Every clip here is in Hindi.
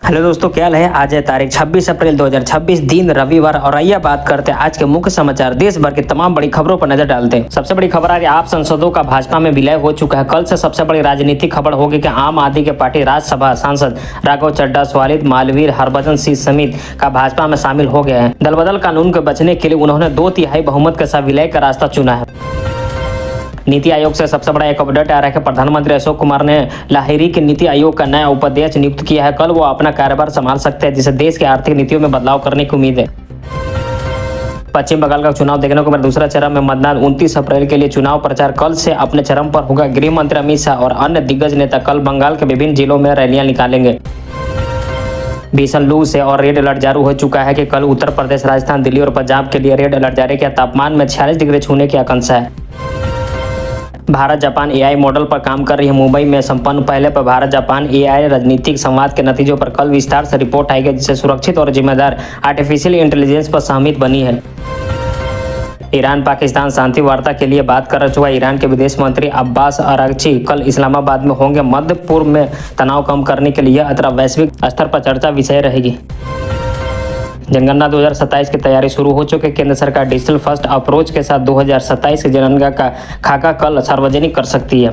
हेलो दोस्तों, क्या हाल है। आज है तारीख 26 अप्रैल 2026, दिन रविवार। और आइए बात करते हैं आज के मुख्य समाचार। देश भर की तमाम बड़ी खबरों पर नजर डालते हैं। सबसे बड़ी खबर आज आप सांसदों का भाजपा में विलय हो चुका है। कल से सबसे बड़ी राजनीतिक खबर होगी कि आम आदमी के पार्टी राज्यसभा सांसद राघव चड्ढा, स्वालिद मालवीर, हरभजन सिंह समेत का भाजपा में शामिल हो गए हैं। दल बदल कानून के बचने के लिए उन्होंने 2/3 बहुमत के साथ विलय का रास्ता चुना है। नीति आयोग से सबसे बड़ा एक अपडेट आ रहा है कि प्रधानमंत्री अशोक कुमार ने लाहिरी के नीति आयोग का नया उपाध्यक्ष नियुक्त किया है। कल वो अपना कार्यभार संभाल सकते हैं, जिससे देश की आर्थिक नीतियों में बदलाव करने की उम्मीद है। पश्चिम बंगाल का चुनाव देखने को मिला। दूसरा चरण में मतदान 29 अप्रैल के लिए। चुनाव प्रचार कल से अपने चरम पर होगा। गृह मंत्री अमित शाह और अन्य दिग्गज नेता कल बंगाल के विभिन्न जिलों में रैलियां निकालेंगे। भीषण लू से और रेड अलर्ट जारी हो चुका है कि कल उत्तर प्रदेश, राजस्थान, दिल्ली और पंजाब के लिए रेड अलर्ट जारी किया। तापमान में 46 डिग्री छूने की आशंका है। भारत जापान एआई मॉडल पर काम कर रही है। मुंबई में संपन्न पहले पर भारत जापान एआई राजनीतिक संवाद के नतीजों पर कल विस्तार से रिपोर्ट आएगी, जिससे सुरक्षित और जिम्मेदार आर्टिफिशियल इंटेलिजेंस पर सहमति बनी है। ईरान पाकिस्तान शांति वार्ता के लिए बात कर चुका है। ईरान के विदेश मंत्री अब्बास अरागची कल इस्लामाबाद में होंगे। मध्य पूर्व में तनाव कम करने के लिए वैश्विक स्तर पर चर्चा विषय रहेगी। जनगणना 2027 की तैयारी शुरू हो चुकी है। केंद्र सरकार डिजिटल फर्स्ट अप्रोच के साथ 2027 की जनगणना का खाका कल सार्वजनिक कर सकती है।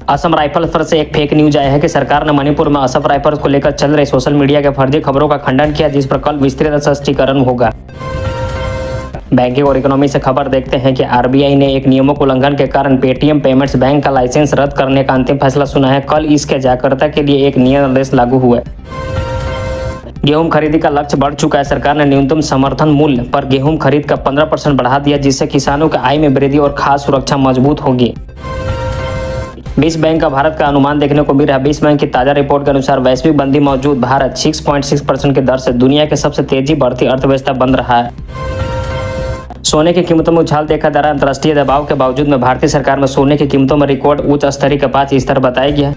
असम राइफल्स पर से एक फेक न्यूज आया है कि सरकार ने मणिपुर में असम राइफल्स को लेकर चल रही सोशल मीडिया के फर्जी खबरों का खंडन किया, जिस पर कल विस्तृत स्पष्टीकरण होगा। बैंकिंग और इकोनॉमी से खबर देखते हैं कि आरबीआई ने एक नियमों के उल्लंघन के कारण पेटीएम पेमेंट्स बैंक का लाइसेंस रद्द करने का अंतिम फैसला सुना है। कल इसके जागरूकता के लिए एक नया निर्देश लागू हुआ। गेहूं खरीदी का लक्ष्य बढ़ चुका है। सरकार ने न्यूनतम समर्थन मूल्य पर गेहूं खरीद का 15% बढ़ा दिया, जिससे किसानों की आय में वृद्धि और खाद्य सुरक्षा मजबूत होगी। विश्व बैंक का भारत का अनुमान देखने को मिल रहा है। विश्व बैंक की ताजा रिपोर्ट के अनुसार वैश्विक मंदी मौजूद भारत 6.6% की दर से दुनिया के सबसे तेजी बढ़ती अर्थव्यवस्था बन रहा है। सोने की कीमतों में उछाल देखा जा रहा है। अंतर्राष्ट्रीय दबाव के बावजूद में भारतीय सरकार में सोने की कीमतों में रिकॉर्ड उच्च स्तरीय का 5 स्तर बताया गया है।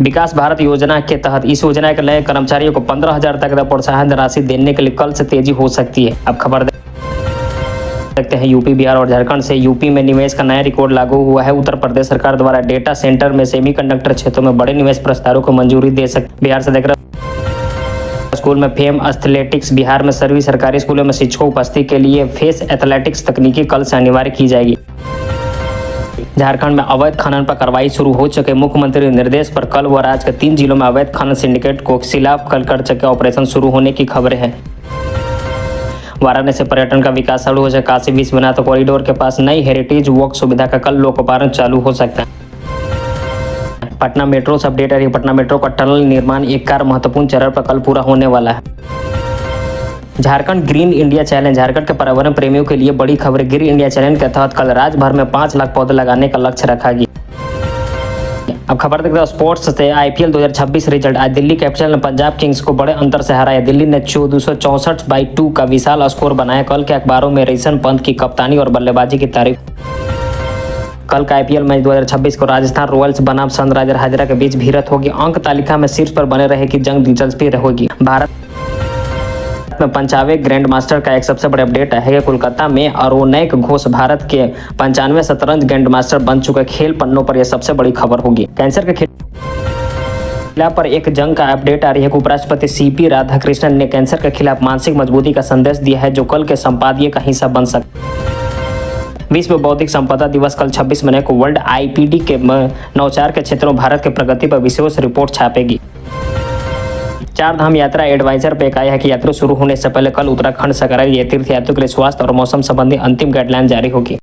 विकास भारत योजना के तहत इस योजना के नए कर्मचारियों को 15,000 तक का प्रोत्साहन राशि देने के लिए कल से तेजी हो सकती है। अब खबर देखते हैं यूपी, बिहार और झारखंड से। यूपी में निवेश का नया रिकॉर्ड लागू हुआ है। उत्तर प्रदेश सरकार द्वारा डेटा सेंटर में सेमीकंडक्टर क्षेत्रों में बड़े निवेश प्रस्तावों को मंजूरी दे सकती। बिहार से देख रहे स्कूल में फेम एथलेटिक्स। बिहार में सभी सरकारी स्कूलों में शिक्षकों उपस्थिति के लिए फेस एथलेटिक्स तकनीकी कल से अनिवार्य की जाएगी। झारखंड में अवैध खनन पर कार्रवाई शुरू हो चुके। मुख्यमंत्री के निर्देश पर कल व राज्य के 3 जिलों में अवैध खनन सिंडिकेट को खिलाफ कल कर चुके ऑपरेशन शुरू होने की खबरें हैं। वाराणसी पर्यटन का विकास शुरू हो जाए। काशी विश्वनाथ कॉरिडोर के पास नई हेरिटेज वॉक सुविधा का कल लोकार्पण चालू हो सकता है। पटना मेट्रो से अपडेट आ रही है। पटना मेट्रो का टनल निर्माण एक महत्वपूर्ण चरण पर कल पूरा होने वाला है। Jharkhand green India challenge. Jharkhand के पर्यावरण प्रेमियों के लिए बड़ी खबर। ग्रीन इंडिया चैलेंज के तहत कल राज्य भर में 5 लाख पौधे लगाने का लक्ष्य रखा गया। अब खबर देखते हैं स्पोर्ट्स से। IPL 2026 result. आज दिल्ली कैपिटल ने पंजाब किंग्स को बड़े अंतर से हराया। दिल्ली ने 264/2 का विशाल स्कोर बनाया। कल के अखबारों में ऋषभ पंत की कप्तानी और बल्लेबाजी की तारीफ। कल का आईपीएल मैच 2026 को राजस्थान रॉयल्स बनाम सनराइजर हैदराबाद के बीच भिड़ंत होगी। अंक तालिका में शीर्ष पर बने रहे की जंग दिलचस्पी रहेगी। भारत में 95वें ग्रैंड मास्टर का एक सबसे बड़े अपडेट है कि कोलकाता में अरोनैक घोष भारत के 95वें शतरंज ग्रैंड मास्टर बन चुके। खेल पन्नों पर यह सबसे बड़ी खबर होगी। कैंसर के खिलाफ पर एक जंग का अपडेट आ रही है। उपराष्ट्रपति सीपी राधाकृष्णन ने कैंसर के खिलाफ मानसिक मजबूती का संदेश दिया है, जो कल के संपादकीय का हिस्सा बन सकता। विश्व बौद्धिक संपदा दिवस कल 26 मई को वर्ल्ड आईपीडी के नवाचार के क्षेत्रों में भारत की प्रगति पर विशेष रिपोर्ट छापेगी। 4 धाम यात्रा एडवाइजर पे कहा है कि यात्रा शुरू होने से पहले कल उत्तराखंड सरकार ये तीर्थ यात्रियों के लिए स्वास्थ्य और मौसम संबंधी अंतिम गाइडलाइन जारी होगी।